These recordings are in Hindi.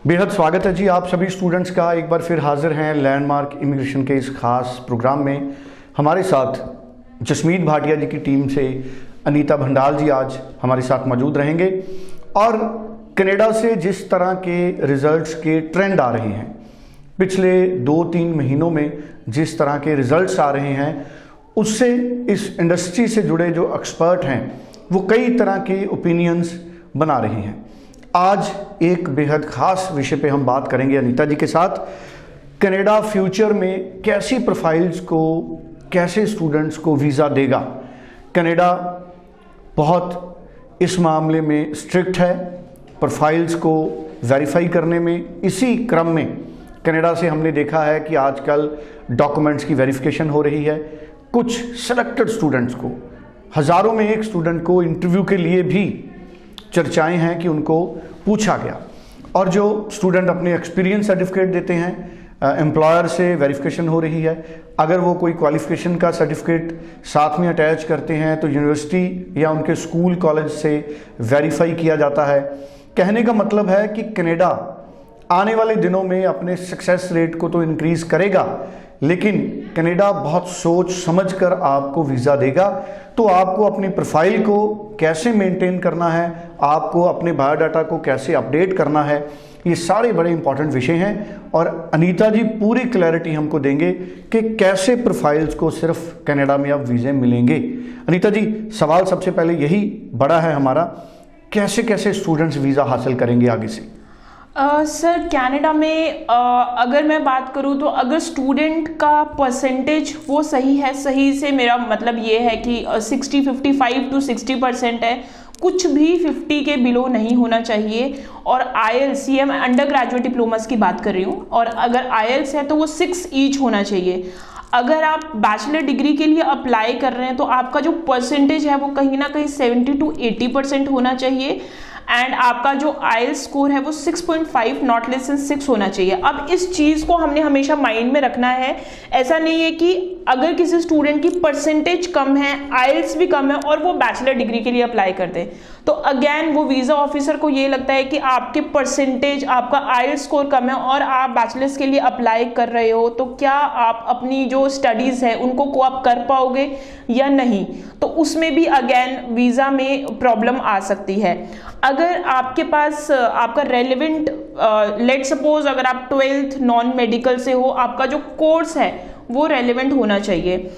बेहद स्वागत है जी आप सभी स्टूडेंट्स का। एक बार फिर हाजिर हैं लैंडमार्क इमिग्रेशन के इस खास प्रोग्राम में। हमारे साथ जसमीत भाटिया जी की टीम से अनीता भंडाल जी आज हमारे साथ मौजूद रहेंगे और कनाडा से जिस तरह के रिजल्ट्स के ट्रेंड आ रहे हैं, पिछले 2-3 महीनों में जिस तरह के रिजल्ट्स आ रहे हैं, उससे इस इंडस्ट्री से जुड़े जो एक्सपर्ट हैं वो कई तरह के ओपिनियंस बना रहे हैं। आज एक बेहद खास विषय पे हम बात करेंगे अनीता जी के साथ। कनाडा फ्यूचर में कैसी प्रोफाइल्स को, कैसे स्टूडेंट्स को वीज़ा देगा। कनाडा बहुत इस मामले में स्ट्रिक्ट है प्रोफाइल्स को वेरीफाई करने में। इसी क्रम में कनाडा से हमने देखा है कि आजकल डॉक्यूमेंट्स की वेरिफिकेशन हो रही है। कुछ सेलेक्टेड स्टूडेंट्स को, हज़ारों में एक स्टूडेंट को इंटरव्यू के लिए भी चर्चाएं हैं कि उनको पूछा गया, और जो स्टूडेंट अपने एक्सपीरियंस सर्टिफिकेट देते हैं एम्प्लॉयर से वेरिफिकेशन हो रही है। अगर वो कोई क्वालिफिकेशन का सर्टिफिकेट साथ में अटैच करते हैं तो यूनिवर्सिटी या उनके स्कूल कॉलेज से वेरीफाई किया जाता है। कहने का मतलब है कि कनाडा आने वाले दिनों में अपने सक्सेस रेट को तो इंक्रीज़ करेगा, लेकिन कनाडा बहुत सोच समझकर आपको वीज़ा देगा। तो आपको अपनी प्रोफाइल को कैसे मेंटेन करना है, आपको अपने बायोडाटा को कैसे अपडेट करना है, ये सारे बड़े इंपॉर्टेंट विषय हैं और अनीता जी पूरी क्लैरिटी हमको देंगे कि कैसे प्रोफाइल्स को सिर्फ कनाडा में अब वीज़े मिलेंगे। अनीता जी, सवाल सबसे पहले यही बड़ा है हमारा, कैसे कैसे स्टूडेंट्स वीज़ा हासिल करेंगे आगे से? सर, कनाडा में अगर मैं बात करूँ तो अगर स्टूडेंट का परसेंटेज वो सही है, सही से मेरा मतलब ये है कि 55 to 60% है, कुछ भी 50 के बिलो नहीं होना चाहिए। और आईएलटीएस, ये मैं अंडर ग्रेजुएट डिप्लोमास की बात कर रही हूँ, और अगर आईएलटीएस है तो वो 6 ईच होना चाहिए। अगर आप बैचलर डिग्री के लिए अप्लाई कर रहे हैं तो आपका जो परसेंटेज है वो कहीं ना कहीं 70 to 80% होना चाहिए, एंड आपका जो आईएलटीएस स्कोर है वो 6.5 नॉट लेस देन 6 होना चाहिए। अब इस चीज़ को हमने हमेशा माइंड में रखना है। ऐसा नहीं है कि अगर किसी स्टूडेंट की परसेंटेज कम है, आईएलटीएस भी कम है और वो बैचलर डिग्री के लिए अप्लाई कर दे, तो अगेन वो वीज़ा ऑफिसर को ये लगता है कि आपके परसेंटेज, आपका आईएलटीएस स्कोर कम है और आप बैचलर्स के लिए अप्लाई कर रहे हो, तो क्या आप अपनी जो स्टडीज़ है उनको कोऑप कर पाओगे या नहीं, तो उसमें भी अगेन वीज़ा में प्रॉब्लम आ सकती है। अगर आपके पास आपका रेलिवेंट, लेट सपोज अगर आप 12th नॉन मेडिकल से हो, आपका जो कोर्स है वो रेलिवेंट होना चाहिए।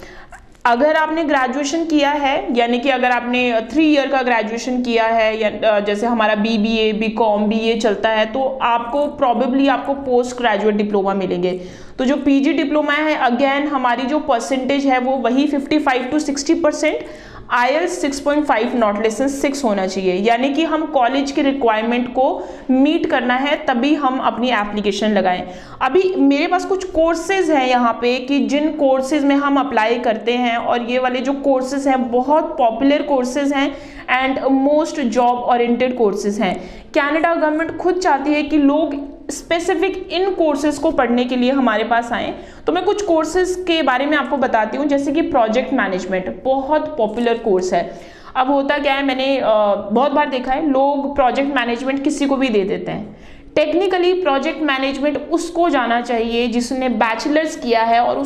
अगर आपने ग्रेजुएशन किया है, यानी कि अगर आपने 3 ईयर का ग्रेजुएशन किया है, या जैसे हमारा बीबीए, बीकॉम, बीए चलता है, तो आपको प्रॉबेबली आपको पोस्ट ग्रेजुएट डिप्लोमा मिलेंगे। तो जो पीजी डिप्लोमा है, अगेन हमारी जो परसेंटेज है वो वही 55 to 60%, IELTS 6.5 not less than 6 होना चाहिए। यानी कि हम कॉलेज के रिक्वायरमेंट को मीट करना है तभी हम अपनी एप्लीकेशन लगाएं। अभी मेरे पास कुछ कोर्सेज हैं यहाँ पे कि जिन कोर्सेज में हम अप्लाई करते हैं, और ये वाले जो कोर्सेज हैं बहुत पॉपुलर कोर्सेज हैं and most job oriented courses हैं। कनाडा गवर्नमेंट खुद चाहती है कि लोग स्पेसिफिक इन कोर्सेज को पढ़ने के लिए हमारे पास आएँ। तो मैं कुछ कोर्सेज के बारे में आपको बताती हूँ, जैसे कि प्रोजेक्ट मैनेजमेंट बहुत पॉपुलर कोर्स है। अब होता क्या है, मैंने बहुत बार देखा है, लोग प्रोजेक्ट मैनेजमेंट किसी को भी दे देते हैं। टेक्निकली प्रोजेक्ट मैनेजमेंट उसको जाना चाहिए जिसने बैचलर्स किया है और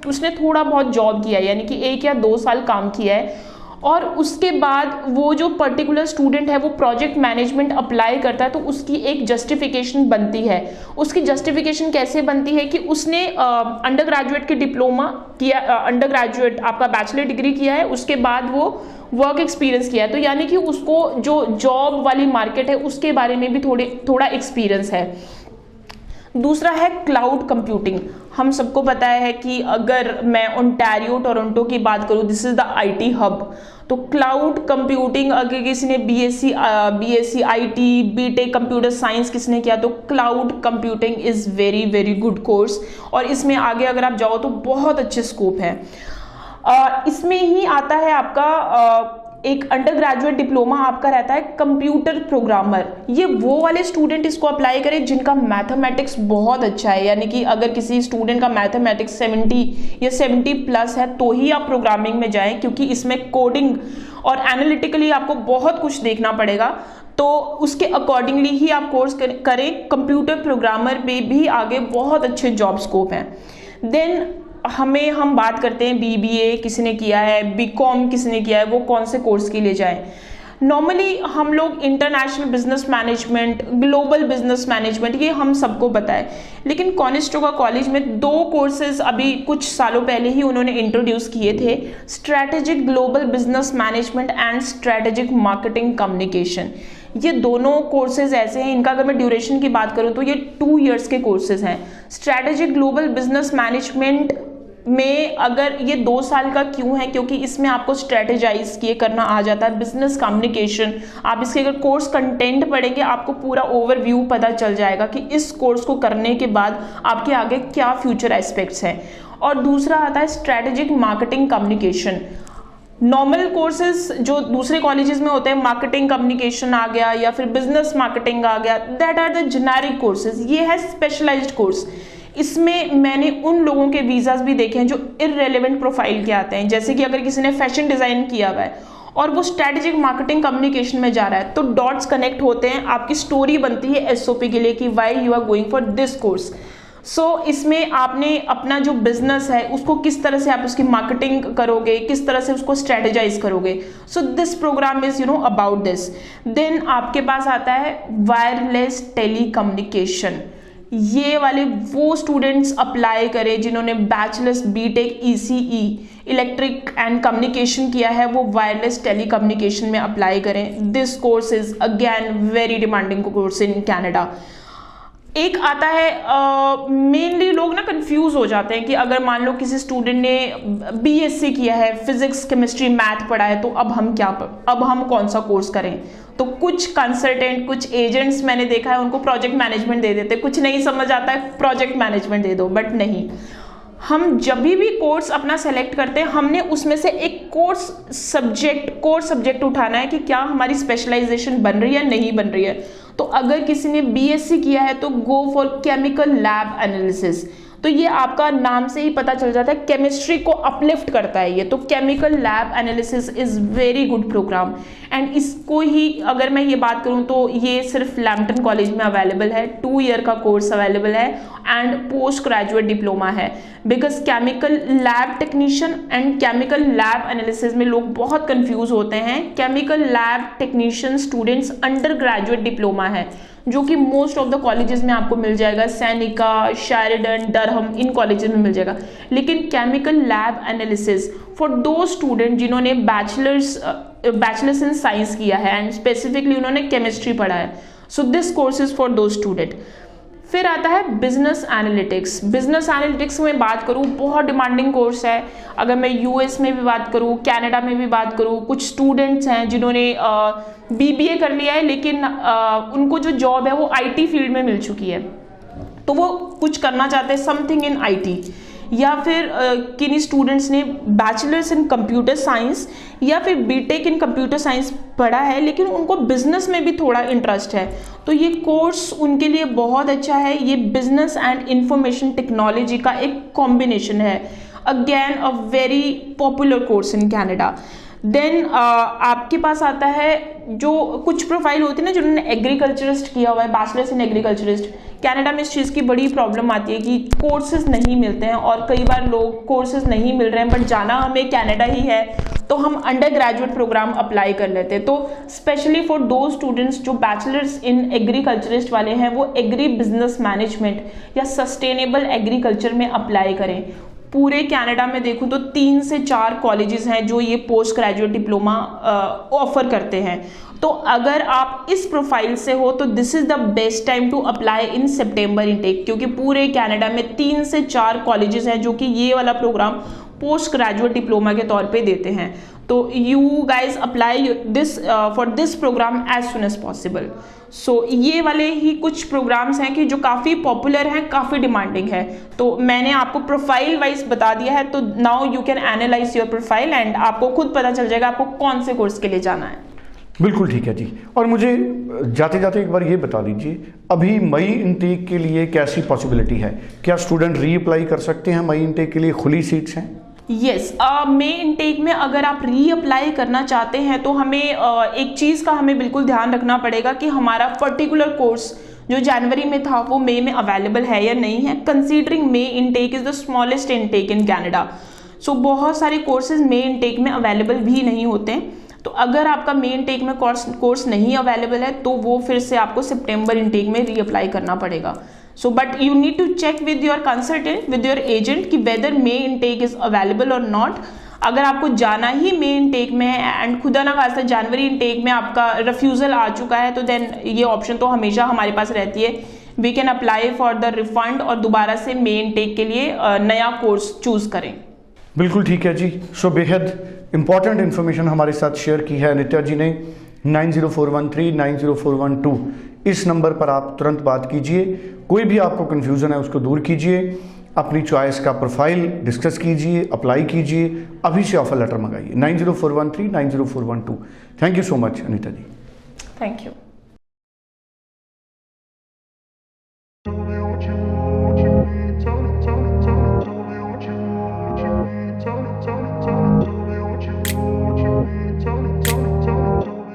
उसने थोड़ा बहुत जॉब किया है, यानी कि 1 या 2 साल काम किया है, और उसके बाद वो जो पर्टिकुलर स्टूडेंट है वो प्रोजेक्ट मैनेजमेंट अप्लाई करता है, तो उसकी एक जस्टिफिकेशन बनती है। उसकी जस्टिफिकेशन कैसे बनती है कि उसने अंडर ग्रेजुएट के डिप्लोमा किया, अंडर ग्रेजुएट आपका बैचलर डिग्री किया है, उसके बाद वो वर्क एक्सपीरियंस किया है, तो यानी कि उसको जो जॉब वाली मार्केट है उसके बारे में भी थोड़ा एक्सपीरियंस है। दूसरा है क्लाउड कंप्यूटिंग। हम सबको पता है कि अगर मैं ओंटारियो, टोरंटो की बात करूं, this is the IT hub. तो क्लाउड कंप्यूटिंग, अगर किसी ने BSc IT, BTech computer science किसने किया, तो cloud computing is very very good course, और इसमें आगे अगर आप जाओ तो बहुत अच्छे स्कोप है। इसमें ही आता है आपका एक अंडर ग्रेजुएट डिप्लोमा आपका रहता है कंप्यूटर प्रोग्रामर। ये वो वाले स्टूडेंट इसको अप्लाई करें जिनका मैथमेटिक्स बहुत अच्छा है, यानी कि अगर किसी स्टूडेंट का मैथमेटिक्स 70 या 70+ है तो ही आप प्रोग्रामिंग में जाएं, क्योंकि इसमें कोडिंग और एनालिटिकली आपको बहुत कुछ देखना पड़ेगा। तो उसके अकॉर्डिंगली ही आप कोर्स करें। कंप्यूटर प्रोग्रामर में भी आगे बहुत अच्छे जॉब स्कोप हैं। देन हम बात करते हैं बीबीए किसी ने किया है, बीकॉम किसी ने किया है, वो कौन से कोर्स के लिए जाएं। नॉर्मली हम लोग international business management, global business management, ये हम सबको पता है, लेकिन कॉनिस्टोगा कॉलेज में 2 कोर्सेज अभी कुछ सालों पहले ही उन्होंने इंट्रोड्यूस किए थे, strategic global business management and strategic marketing communication. ये दोनों कोर्सेज ऐसे हैं, इनका अगर मैं ड्यूरेशन की बात करूं तो ये 2 इयर्स के कोर्सेज हैं। स्ट्रैटेजिक ग्लोबल बिजनेस मैनेजमेंट में अगर ये 2 साल का क्यों है, क्योंकि इसमें आपको स्ट्रेटेजाइज किए करना आ जाता है, बिजनेस कम्युनिकेशन। आप इसके अगर कोर्स कंटेंट पढ़ेंगे आपको पूरा ओवरव्यू पता चल जाएगा कि इस कोर्स को करने के बाद आपके आगे क्या फ्यूचर एस्पेक्ट्स हैं। और दूसरा आता है strategic marketing communication. Normal courses जो दूसरे कॉलेजेस में होते हैं, मार्केटिंग कम्युनिकेशन आ गया या फिर बिजनेस मार्केटिंग आ गया, that are the generic courses. ये है स्पेशलाइज्ड कोर्स। इसमें मैंने उन लोगों के वीजाज भी देखे हैं जो इररेलेवेंट प्रोफाइल के आते हैं, जैसे कि अगर किसी ने फैशन डिजाइन किया हुआ है और वो स्ट्रेटेजिक मार्केटिंग कम्युनिकेशन में जा रहा है, तो डॉट्स कनेक्ट होते हैं, आपकी स्टोरी बनती है एसओपी के लिए कि why you are going for this course. So इसमें आपने अपना जो बिजनेस है उसको किस तरह से आप उसकी मार्केटिंग करोगे, किस तरह से उसको स्ट्रेटेजाइज करोगे। So this programme is about this. Then आपके पास आता है वायरलेस टेली कम्युनिकेशन। ये वाले वो स्टूडेंट्स अप्लाई करें जिन्होंने bachelors BTech ECE electric and communication किया है, वो वायरलेस टेली कम्युनिकेशन में अप्लाई करें। This course is again very demanding course in Canada. एक आता है मेनली लोग ना कंफ्यूज हो जाते हैं कि अगर मान लो किसी स्टूडेंट ने बीएससी किया है, फिजिक्स केमिस्ट्री मैथ पढ़ा है, तो अब हम कौन सा कोर्स करें। तो कुछ कंसल्टेंट, कुछ एजेंट्स मैंने देखा है उनको प्रोजेक्ट मैनेजमेंट दे देते, कुछ नहीं समझ आता है प्रोजेक्ट मैनेजमेंट दे दो, बट नहीं। हम जब भी कोर्स अपना सेलेक्ट करते हैं हमने उसमें से एक कोर सब्जेक्ट उठाना है कि क्या हमारी स्पेशलाइजेशन बन रही है नहीं बन रही है। तो अगर किसी ने बीएससी किया है तो go for chemical lab analysis. तो ये आपका नाम से ही पता चल जाता है, केमिस्ट्री को अपलिफ्ट करता है ये। तो chemical lab analysis is very good programme and इसको ही अगर मैं ये बात करूं तो ये सिर्फ लैम्पटन कॉलेज में अवेलेबल है, 2 ईयर का कोर्स अवेलेबल है एंड पोस्ट ग्रेजुएट डिप्लोमा है। Because chemical lab technician and chemical lab analysis में लोग बहुत कंफ्यूज होते हैं। Chemical lab technician students under graduate diploma है जो कि मोस्ट ऑफ द कॉलेजेस में आपको मिल जाएगा, सैनिका, शेरिडन, डरहम, इन कॉलेजेस में मिल जाएगा। लेकिन केमिकल लैब एनालिसिस फॉर दो स्टूडेंट जिन्होंने बैचलर्स इन साइंस किया है एंड स्पेसिफिकली उन्होंने केमिस्ट्री पढ़ा है, so this course is for दो स्टूडेंट। फिर आता है बिजनेस एनालिटिक्स। बिजनेस एनालिटिक्स में बात करूँ बहुत डिमांडिंग कोर्स है। अगर मैं यूएस में भी बात करूँ, कनाडा में भी बात करूँ, कुछ स्टूडेंट्स हैं जिन्होंने बीबीए कर लिया है लेकिन उनको जो जॉब है वो आईटी फील्ड में मिल चुकी है, तो वो कुछ करना चाहते हैं समथिंग इन आईटी। या फिर किन्हीं स्टूडेंट्स ने बैचलर्स इन कंप्यूटर साइंस या फिर बीटेक इन कंप्यूटर साइंस पढ़ा है लेकिन उनको बिजनेस में भी थोड़ा इंटरेस्ट है, तो ये कोर्स उनके लिए बहुत अच्छा है। ये बिजनेस एंड इंफॉर्मेशन टेक्नोलॉजी का एक कॉम्बिनेशन है, again a very popular course in Canada. Then आपके पास आता है जो कुछ प्रोफाइल होती है ना जिन्होंने एग्रीकल्चरिस्ट किया हुआ है, बैचलर्स इन एग्रीकल्चरिस्ट। कनाडा में इस चीज़ की बड़ी प्रॉब्लम आती है कि कोर्सेज नहीं मिलते हैं और कई बार लोग कोर्सेज नहीं मिल रहे हैं बट जाना हमें कनाडा ही है तो हम अंडर ग्रेजुएट प्रोग्राम अप्लाई कर लेते हैं। तो स्पेशली फॉर दो स्टूडेंट्स जो बैचलर्स इन एग्रीकल्चरिस्ट वाले हैं वो एग्री बिजनेस मैनेजमेंट या सस्टेनेबल एग्रीकल्चर में अप्लाई करें। पूरे कनाडा में देखूं तो 3 से 4 कॉलेजेस हैं जो ये पोस्ट ग्रेजुएट डिप्लोमा ऑफर करते हैं। तो अगर आप इस प्रोफाइल से हो तो this is the best time to apply in September intake, क्योंकि पूरे कनाडा में 3 से 4 कॉलेजेस हैं जो कि ये वाला प्रोग्राम पोस्ट ग्रेजुएट डिप्लोमा के तौर पे देते हैं। तो you guys apply this for this program as soon as possible. So ये वाले ही कुछ प्रोग्राम्स हैं कि जो काफ़ी पॉपुलर हैं, काफ़ी डिमांडिंग है। तो मैंने आपको प्रोफाइल वाइज बता दिया है, तो now you can analyse your profile and आपको खुद पता चल जाएगा आपको कौन से कोर्स के लिए जाना है। बिल्कुल ठीक है जी। और मुझे जाते जाते एक बार ये बता दीजिए, अभी मई इनटेक के लिए कैसी पॉसिबिलिटी है? क्या स्टूडेंट रीअप्लाई कर सकते हैं? मई इनटेक के लिए खुली सीट्स हैं? यस, मे इनटेक में अगर आप रीअप्लाई करना चाहते हैं तो हमें एक चीज़ का हमें बिल्कुल ध्यान रखना पड़ेगा कि हमारा पर्टिकुलर कोर्स जो जनवरी में था वो मई में अवेलेबल है या नहीं है, considering May intake is the smallest intake in Canada. So बहुत सारे कोर्सेज मे इनटेक में अवेलेबल भी नहीं होते हैं, तो अगर आपका मे इनटेक में कोर्स नहीं अवेलेबल है तो वो फिर से आपको सितंबर इनटेक में रीअप्लाई करना पड़ेगा। So but you need to check with your consultant, with your agent कि whether May intake is available और नॉट। अगर आपको जाना ही मे इनटेक में है एंड खुदा ना खास्ता जनवरी इनटेक में आपका रिफ्यूज़ल आ चुका है तो देन ये ऑप्शन तो हमेशा हमारे पास रहती है, we can apply for the refund और दोबारा से मे इनटेक के लिए नया कोर्स चूज करें। बिल्कुल ठीक है जी। सो बेहद इंपॉर्टेंट इन्फॉर्मेशन हमारे साथ शेयर की है अनीता जी ने। 9041390412 इस नंबर पर आप तुरंत बात कीजिए, कोई भी आपको कन्फ्यूज़न है उसको दूर कीजिए, अपनी चॉइस का प्रोफाइल डिस्कस कीजिए, अप्लाई कीजिए, अभी से ऑफर लेटर मंगाइए। 9041390412। Thank you so much Anita ji. Thank you.